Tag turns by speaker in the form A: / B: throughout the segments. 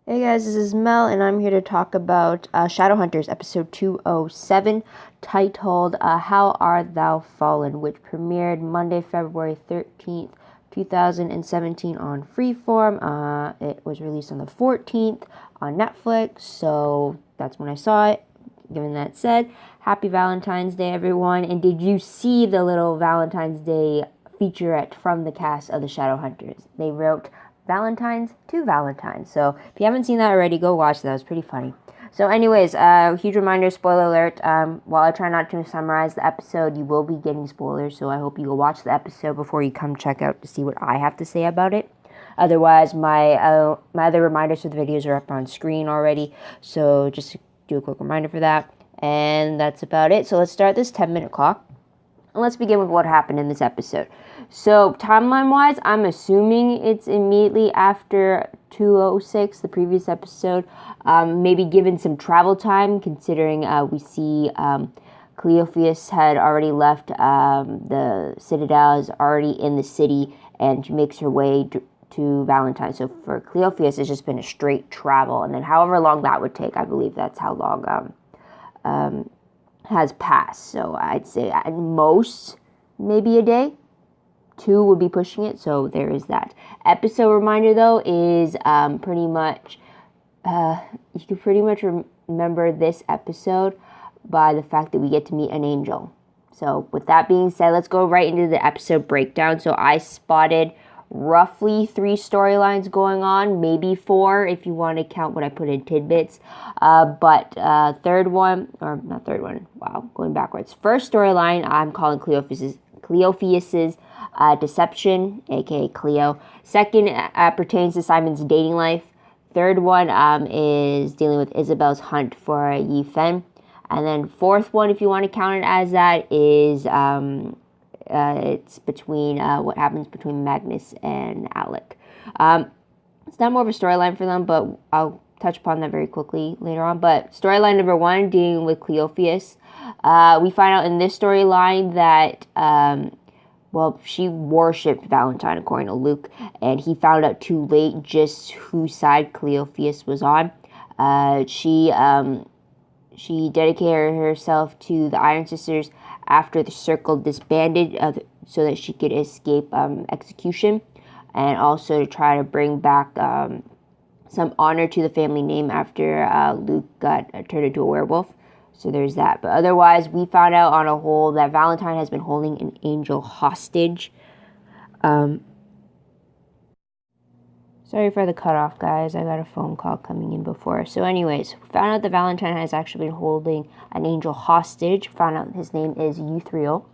A: Hey guys, this is Mel, and I'm here to talk about Shadowhunters episode 207, titled How Art Thou Fallen, which premiered Monday, February 13th, 2017 on Freeform. It was released on the 14th on Netflix, so that's when I saw it. Given that said, happy Valentine's Day, everyone. And did you see the little Valentine's Day featurette from the cast of the Shadowhunters? They wrote Valentine's to Valentine's. So if you haven't seen that already, go watch that. It was pretty funny. So anyways, huge reminder, spoiler alert. While I try not to summarize the episode, you will be getting spoilers. So I hope you go watch the episode before you come check out to see what I have to say about it. Otherwise, my other reminders for the videos are up on screen already. So just do a quick reminder for that. And that's about it. So let's start this 10-minute clock. And let's begin with what happened in this episode. So timeline-wise, I'm assuming it's immediately after 206, the previous episode. Maybe given some travel time, considering we see Cleophas had already left the Citadel, is already in the city, and she makes her way to Valentine. So for Cleophas, it's just been a straight travel. And then however long that would take, I believe that's how long has passed. So I'd say at most, maybe a day. 2 would be pushing it, so there is that. Episode reminder, though, is pretty much, you can pretty much remember this episode by the fact that we get to meet an angel. So with that being said, let's go right into the episode breakdown. So I spotted roughly 3 storylines going on, maybe 4 if you want to count what I put in tidbits. But third one, or not third one, wow, going backwards. First storyline, I'm calling Cleophas's deception, aka Cleo. Second pertains to Simon's dating life. Third one is dealing with Isabel's hunt for Yi Fen. And then fourth one, if you want to count it as that, is it's between what happens between Magnus and Alec. It's not more of a storyline for them, but I'll touch upon that very quickly later on. But storyline number 1, dealing with Cleophas. We find out in this storyline that she worshipped Valentine, according to Luke, and he found out too late just whose side Cleophas was on. She dedicated herself to the Iron Sisters after the Circle disbanded, so that she could escape execution, and also to try to bring back some honor to the family name after Luke got turned into a werewolf. So there's that. But otherwise, we found out on a whole that Valentine has been holding an angel hostage. Sorry for the cutoff, guys. I got a phone call coming in before. So anyways, found out that Valentine has actually been holding an angel hostage. Found out his name is Euthriel.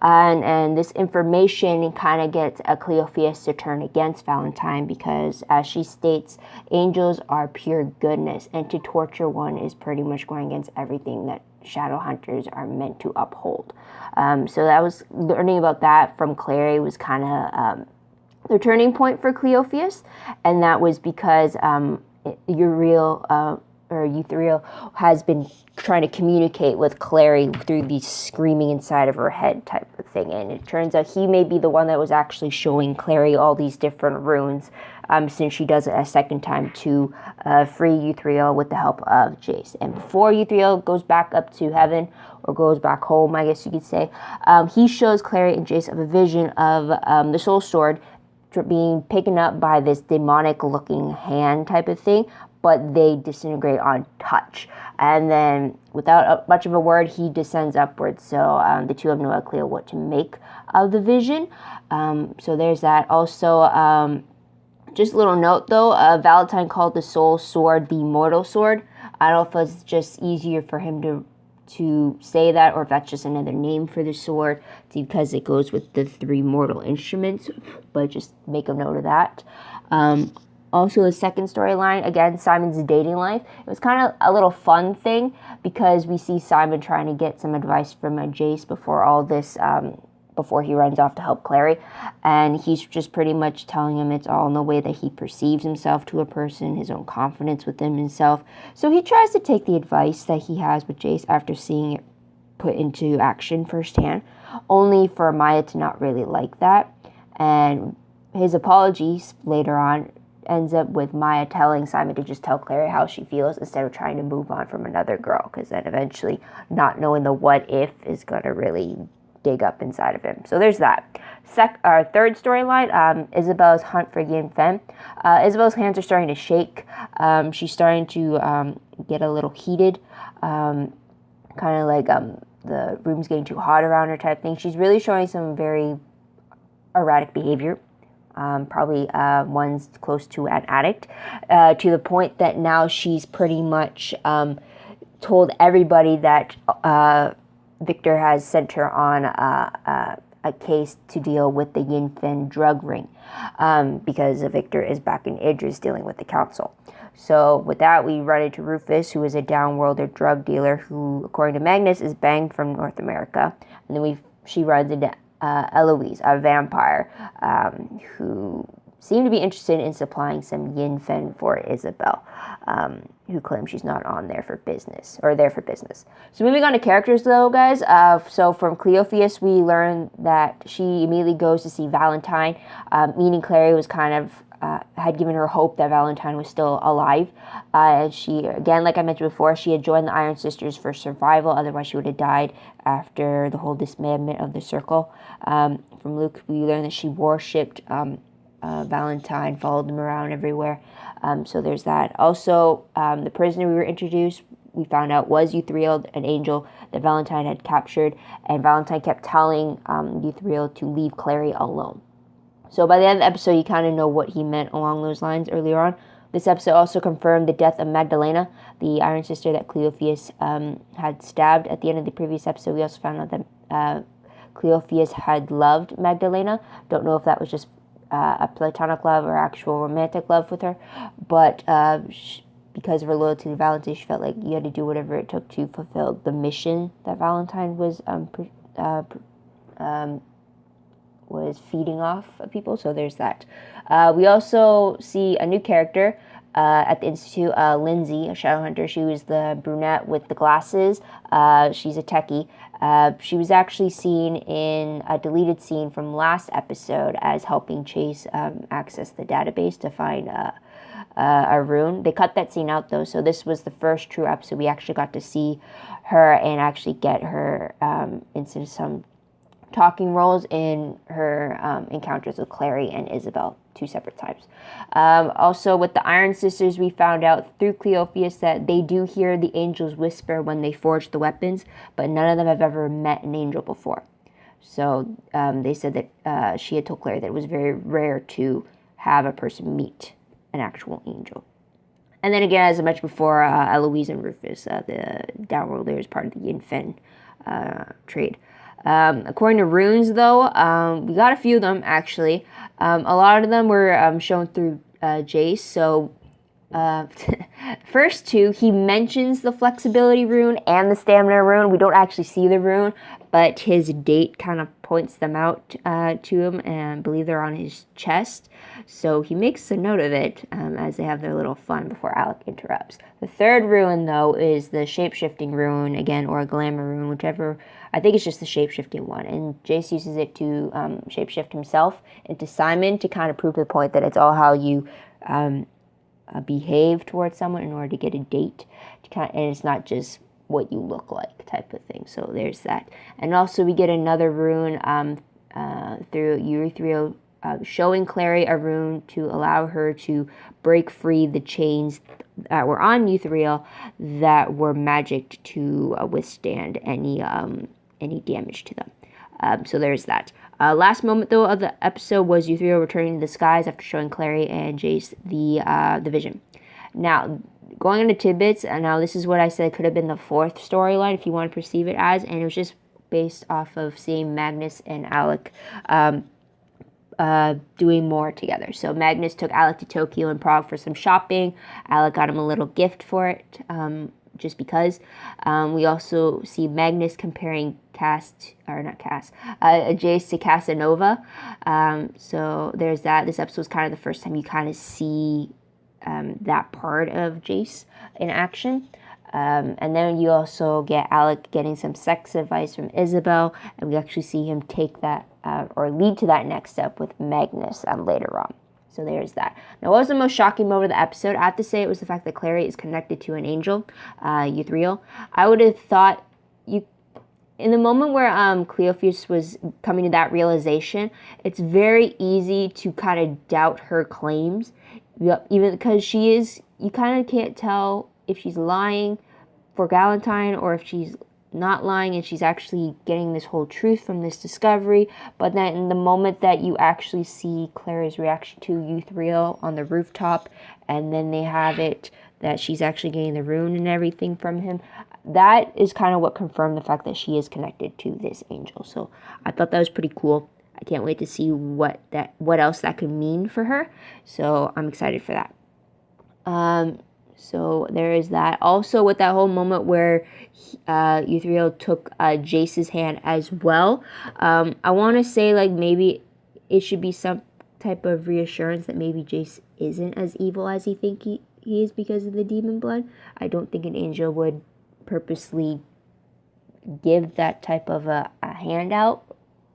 A: And this information kind of gets Cleophas to turn against Valentine because, as she states, angels are pure goodness. And to torture one is pretty much going against everything that Shadowhunters are meant to uphold. So that was learning about that from Clary was kind of the turning point for Cleophas, and that was because Euthriel has been trying to communicate with Clary through the screaming inside of her head type of thing, and it turns out he may be the one that was actually showing Clary all these different runes, since she does it a second time to free Euthriel with the help of Jace. And before Euthriel goes back up to heaven, or goes back home, I guess you could say, he shows Clary and Jace a vision of the Soul Sword being picked up by this demonic looking hand type of thing, but they disintegrate on touch. And then without much of a word, he descends upwards. So the two have no idea what to make of the vision. So there's that. Also, just a little note though, Valentine called the Soul Sword the Mortal Sword. I don't know if it's just easier for him to say that, or if that's just another name for the sword, because it goes with the 3 mortal instruments, but just make a note of that. Also, the second storyline, again, Simon's dating life. It was kind of a little fun thing, because we see Simon trying to get some advice from Jace before all this, before he runs off to help Clary, and he's just pretty much telling him it's all in the way that he perceives himself to a person, his own confidence within himself. So he tries to take the advice that he has with Jace after seeing it put into action firsthand, only for Maya to not really like that. And his apologies later on ends up with Maya telling Simon to just tell Clary how she feels instead of trying to move on from another girl, because then eventually not knowing the what if is going to really dig up inside of him. So there's that. Our third storyline, Isabel's hunt for Yin Fen. Isabel's hands are starting to shake. She's starting to get a little heated, kind of like the room's getting too hot around her type thing. She's really showing some very erratic behavior. Probably one's close to an addict, to the point that now she's pretty much told everybody that Victor has sent her on a case to deal with the Yin Fen drug ring, because Victor is back in Idris dealing with the council. So with that, we run into Rufus, who is a downworlder drug dealer who, according to Magnus, is banged from North America. And then she runs into Eloise, a vampire, who seemed to be interested in supplying some Yin Fen for Isabel, who claims she's not there for business. So moving on to characters, though, guys. So from Cleophius, we learn that she immediately goes to see Valentine, meaning Clary was kind of had given her hope that Valentine was still alive. And she, again, like I mentioned before, she had joined the Iron Sisters for survival. Otherwise, she would have died after the whole dismemberment of the Circle. From Luke, we learned that she worshipped Valentine, followed him around everywhere. So there's that. Also, the prisoner we were introduced, we found out was Euthriel, an angel that Valentine had captured. And Valentine kept telling Euthriel to leave Clary alone. So by the end of the episode, you kind of know what he meant along those lines earlier on. This episode also confirmed the death of Magdalena, the Iron Sister that Cleophius had stabbed at the end of the previous episode. We also found out that Cleophius had loved Magdalena. Don't know if that was just a platonic love or actual romantic love with her. But because of her loyalty to Valentine, she felt like you had to do whatever it took to fulfill the mission that Valentine was feeding off of people. So there's that. We also see a new character at the Institute, Lindsay, a Shadowhunter. She was the brunette with the glasses. She's a techie. She was actually seen in a deleted scene from last episode as helping Chase access the database to find a rune. They cut that scene out, though, so this was the first true episode we actually got to see her and actually get her into some talking roles in her encounters with Clary and Isabel 2 separate times. Also, with the Iron Sisters, we found out through Cleophius that they do hear the angels whisper when they forge the weapons, but none of them have ever met an angel before. So they said that she had told Clary that it was very rare to have a person meet an actual angel. And then again, as I mentioned before, Eloise and Rufus, the downworlder, is part of the Yin Fen trade. According to runes, though, we got a few of them, actually. A lot of them were shown through Jace. So, first 2, he mentions the flexibility rune and the stamina rune. We don't actually see the rune, but his date kind of points them out to him, and I believe they're on his chest. So he makes a note of it as they have their little fun before Alec interrupts. The third rune, though, is the shape-shifting rune, again, or a glamour rune, whichever. I think it's just the shape-shifting one. And Jace uses it to shape-shift himself into Simon to kind of prove to the point that it's all how you behave towards someone in order to get a date. And it's not just what you look like type of thing. So there's that. And also we get another rune through Euthriel showing Clary a rune to allow her to break free the chains that were on Euthriel that were magicked to withstand any damage to them. So there's that. Last moment, though, of the episode was Euthriel returning to the skies after showing Clary and Jace the vision. Now, going into tidbits, and now this is what I said could have been the 4th storyline if you want to perceive it as, and it was just based off of seeing Magnus and Alec doing more together. So Magnus took Alec to Tokyo and Prague for some shopping. Alec got him a little gift for it, just because. We also see Magnus comparing Jace to Casanova. So there's that. This episode was kind of the first time you kind of see that part of Jace in action. And then you also get Alec getting some sex advice from Isabel, and we actually see him take that or lead to that next step with Magnus later on. So there's that. Now, what was the most shocking moment of the episode? I have to say it was the fact that Clary is connected to an angel, Euthriel. I would have thought in the moment where Cleophas was coming to that realization, it's very easy to kind of doubt her claims, even because you kind of can't tell if she's lying for Galentine or if she's not lying and she's actually getting this whole truth from this discovery. But then in the moment that you actually see Clary's reaction to Euthriel on the rooftop, and then they have it that she's actually getting the rune and everything from him, that is kind of what confirmed the fact that she is connected to this angel. So I thought that was pretty cool. I can't wait to see what else that could mean for her. So I'm excited for that. So there is that. Also, with that whole moment where Euthriel took Jace's hand as well, I want to say like maybe it should be some type of reassurance that maybe Jace isn't as evil as he think he is because of the demon blood. I don't think an angel would purposely give that type of a handout,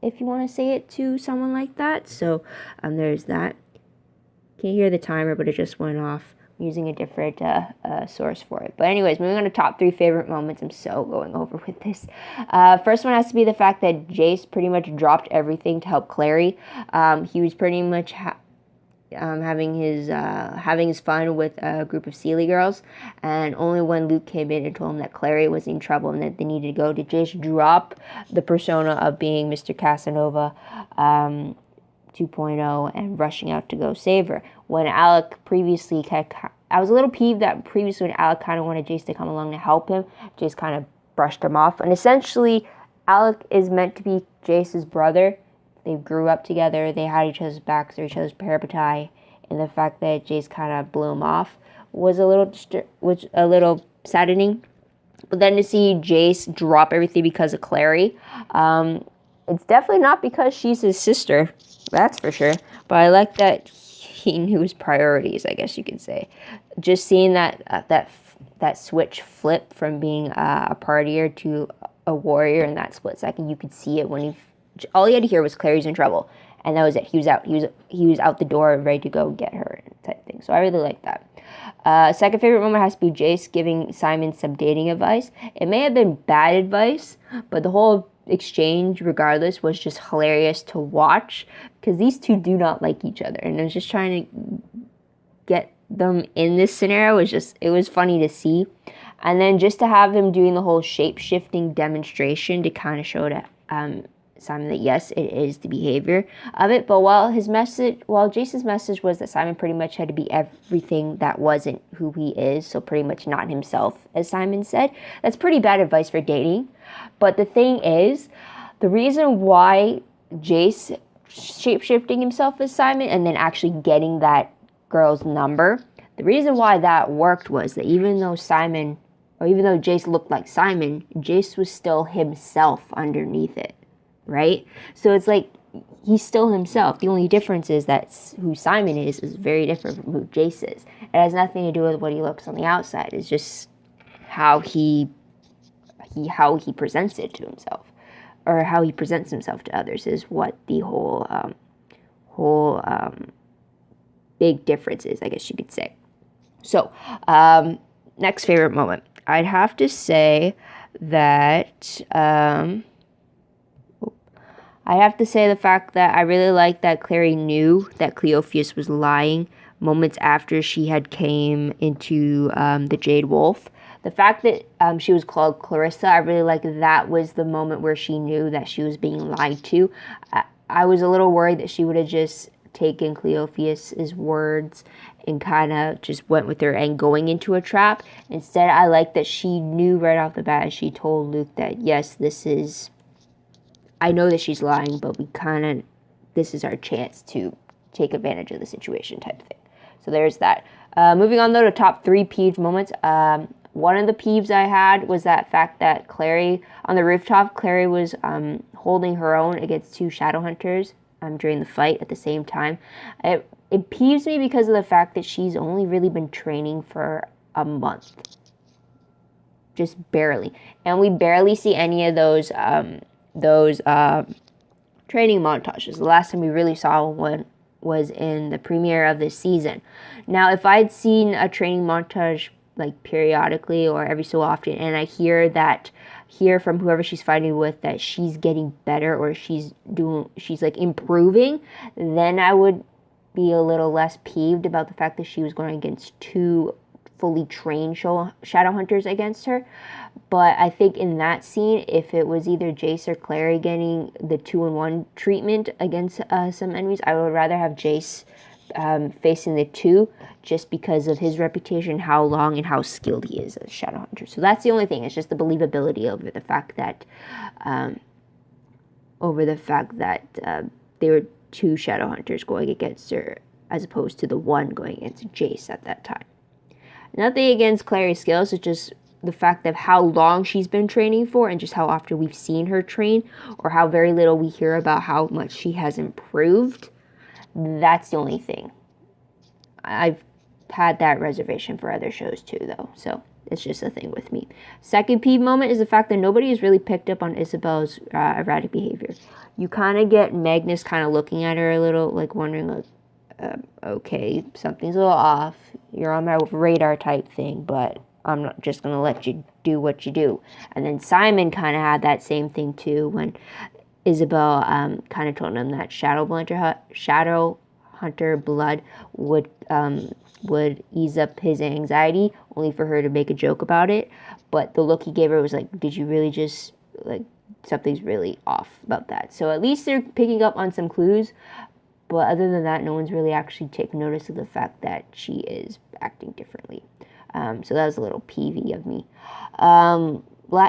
A: if you want to say it, to someone like that. So there's that. Can't hear the timer, but it just went off. Using a different source for it. But anyways, moving on to top 3 favorite moments. I'm so going over with this. First one has to be the fact that Jace pretty much dropped everything to help Clary. He was pretty much having his fun with a group of Seelie girls, and only when Luke came in and told him that Clary was in trouble and that they needed to go, did Jace drop the persona of being Mr. Casanova 2.0 and rushing out to go save her. When Alec previously, I was a little peeved that previously when Alec kind of wanted Jace to come along to help him, Jace kind of brushed him off. And essentially, Alec is meant to be Jace's brother. They grew up together. They had each other's backs. They're each other's parapetae. And the fact that Jace kind of blew him off was a little saddening. But then to see Jace drop everything because of Clary, it's definitely not because she's his sister. That's for sure. But I like that he knew his priorities, I guess you could say. Just seeing that switch flip from being a partier to a warrior in that split second, you could see it when all he had to hear was Clary's in trouble, and that was it. He was out. He was out the door, ready to go get her, type thing. So I really like that. Second favorite moment has to be Jace giving Simon some dating advice. It may have been bad advice, but the whole exchange regardless was just hilarious to watch, because these two do not like each other, and I was just trying to get them in this scenario. It was funny to see. And then just to have him doing the whole shape-shifting demonstration to kind of show to Simon that yes, it is the behavior of it. But while Jason's message was that Simon pretty much had to be everything that wasn't who he is, so pretty much not himself, as Simon said, that's pretty bad advice for dating. But the thing is, the reason why Jace shape-shifting himself as Simon and then actually getting that girl's number, the reason why that worked was that even though Jace looked like Simon, Jace was still himself underneath it, right? So it's like he's still himself. The only difference is that who Simon is very different from who Jace is. It has nothing to do with what he looks on the outside. It's just how he presents it to himself, or how he presents himself to others, is what the whole big difference is, I guess you could say. So, next favorite moment. I'd have to say that the fact that I really like that Clary knew that Cleophas was lying moments after she had came into the Jade Wolf. The fact that she was called Clarissa, I really like that was the moment where she knew that she was being lied to. I was a little worried that she would have just taken Cleophas's words and kind of just went with her and going into a trap. Instead, I like that she knew right off the bat. She told Luke that, yes, I know that she's lying, but this is our chance to take advantage of the situation, type thing. So there's that. Moving on, though, to top 3 peeve moments. One of the peeves I had was that fact that Clary, on the rooftop, Clary was holding her own against 2 Shadowhunters during the fight at the same time. It peeves me because of the fact that she's only really been training for a month. Just barely. And we barely see any of those training montages. The last time we really saw one was in the premiere of this season. Now, if I'd seen a training montage like periodically or every so often, and I hear from whoever she's fighting with that she's getting better or she's like improving, then I would be a little less peeved about the fact that she was going against two fully trained Shadowhunters against her. But I think in that scene, if it was either Jace or Clary getting the 2-in-1 treatment against some enemies, I would rather have Jace facing the two, just because of his reputation, how long and how skilled he is as a Shadowhunter. So that's the only thing. It's just the believability over the fact that there were two Shadowhunters going against her as opposed to the one going against Jace at that time. Nothing against Clary's skills, it's just the fact of how long she's been training for and just how often we've seen her train, or how very little we hear about how much she has improved. That's the only thing. I've had that reservation for other shows too, though, so it's just a thing with me. Second peeve moment is the fact that nobody has really picked up on Isabel's erratic behavior. You kind of get Magnus kind of looking at her a little, like wondering, like, okay, something's a little off. You're on my radar type thing, but I'm not just going to let you do what you do. And then Simon kind of had that same thing too when Isabel kind of told him that Shadowhunter blood would ease up his anxiety, only for her to make a joke about it. But the look he gave her was like, did you really just, like, something's really off about that. So at least they're picking up on some clues. But other than that, no one's really actually taken notice of the fact that she is acting differently. So that was a little peevy of me.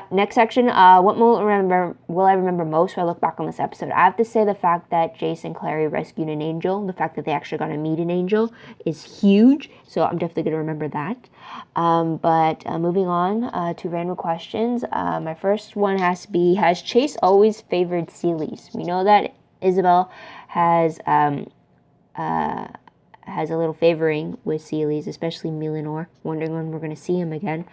A: Next section, what moment will I remember most when I look back on this episode? I have to say the fact that Jace and Clary rescued an angel, the fact that they actually got to meet an angel is huge. So I'm definitely going to remember that. But moving on to random questions. My first one has to be, has Chase always favored Seelies? We know that Isabel has a little favoring with Seelies, especially Milanor, wondering when we're going to see him again.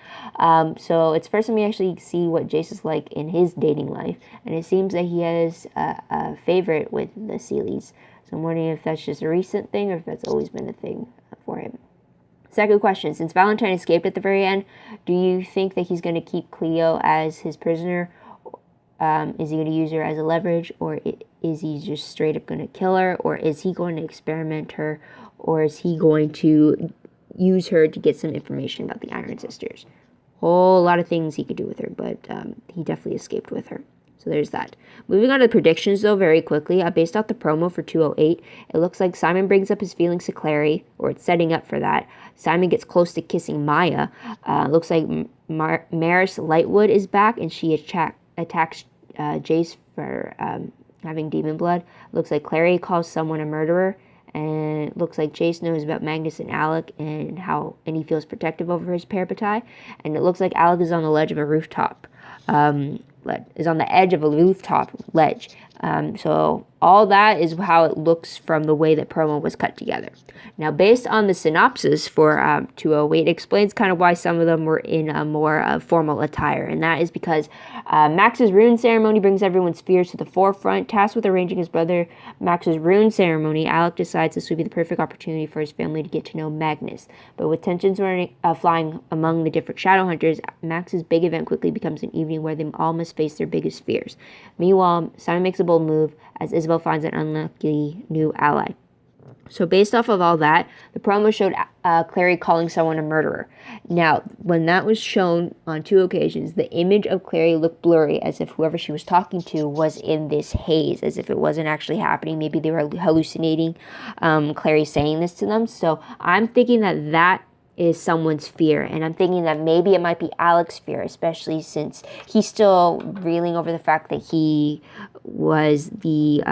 A: So it's first time we actually see what Jace is like in his dating life, and it seems that he has a favorite with the Seelies. So I'm wondering if that's just a recent thing or if that's always been a thing for him. Second question, since Valentine escaped at the very end, do you think that he's going to keep Cleo as his prisoner? Is he going to use her as a leverage, or is he just straight up going to kill her, or is he going to experiment her, or is he going to use her to get some information about the Iron Sisters? Whole lot of things he could do with her, but he definitely escaped with her. So there's that. Moving on to the predictions, though, very quickly. Based off the promo for 208, it looks like Simon brings up his feelings to Clary, or it's setting up for that. Simon gets close to kissing Maya. Looks like Maris Lightwood is back, and she attacks Jace for having demon blood. Looks like Clary calls someone a murderer, and it looks like Jace knows about Magnus and Alec and he feels protective over his parabatai. And it looks like Alec is on the ledge of a rooftop. Is on the edge of a rooftop ledge. So all that is how it looks from the way that promo was cut together. Now, based on the synopsis for 208, it explains kind of why some of them were in a more formal attire. And that is because Max's rune ceremony brings everyone's fears to the forefront. Tasked with arranging his brother Max's rune ceremony, Alec decides this would be the perfect opportunity for his family to get to know Magnus. But with tensions flying among the different Shadowhunters, Max's big event quickly becomes an evening where they all must face their biggest fears. Meanwhile, Simon makes a bold move as Isabel finds an unlucky new ally. So based off of all that, the promo showed Clary calling someone a murderer. Now, when that was shown on 2 occasions, the image of Clary looked blurry, as if whoever she was talking to was in this haze, as if it wasn't actually happening. Maybe they were hallucinating Clary saying this to them. So I'm thinking that is someone's fear, and I'm thinking that maybe it might be Alec's fear, especially since he's still reeling over the fact that he was the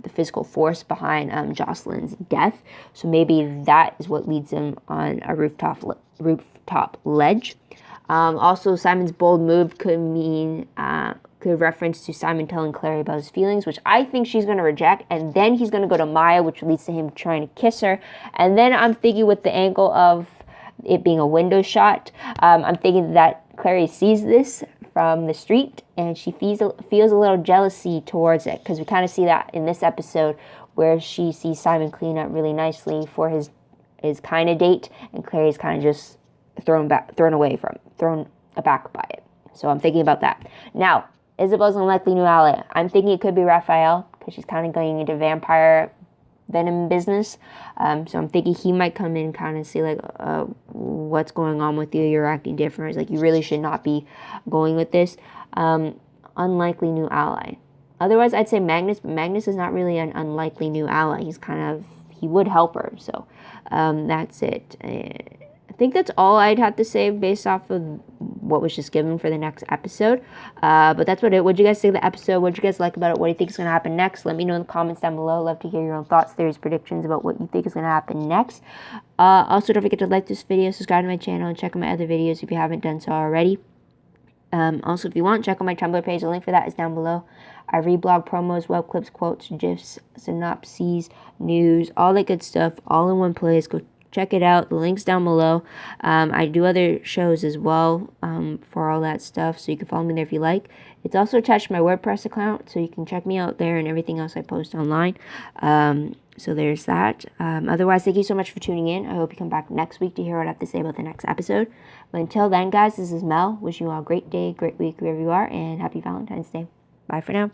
A: physical force behind Jocelyn's death. So maybe that is what leads him on a rooftop ledge. Also, Simon's bold move could reference to Simon telling Clary about his feelings, which I think she's going to reject, and then he's going to go to Maya, which leads to him trying to kiss her. And then I'm thinking with the angle of it being a window shot, I'm thinking that Clary sees this from the street, and she feels a little jealousy towards it, because we kind of see that in this episode where she sees Simon clean up really nicely for his kind of date, and Clary's kind of just thrown aback by it. So I'm thinking about that. Now, Isabel's unlikely new ally. I'm thinking it could be Raphael, because she's kind of going into vampire venom business. So I'm thinking he might come in and kind of say, like, what's going on with you? You're acting different. It's like, you really should not be going with this. Unlikely new ally. Otherwise, I'd say Magnus, but Magnus is not really an unlikely new ally. He would help her. So that's it. I think that's all I'd have to say based off of what was just given for the next episode. But that's what you guys think of the episode? What you guys like about it? What do you think is going to happen next? Let me know in the comments down below. Love to hear your own thoughts, theories, predictions about what you think is going to happen next. Also, don't forget to like this video, subscribe to my channel, and check out my other videos if you haven't done so already. Also, if you want, check out my Tumblr page. The link for that is down below. I read blog promos, web clips, quotes, gifs, synopses, news, all that good stuff, all in one place. Go check it out. The link's down below. I do other shows as well for all that stuff, so you can follow me there if you like. It's also attached to my WordPress account, so you can check me out there and everything else I post online. So there's that. Otherwise, thank you so much for tuning in. I hope you come back next week to hear what I have to say about the next episode. But until then, guys, this is Mel. Wishing you all a great day, great week, wherever you are, and happy Valentine's Day. Bye for now.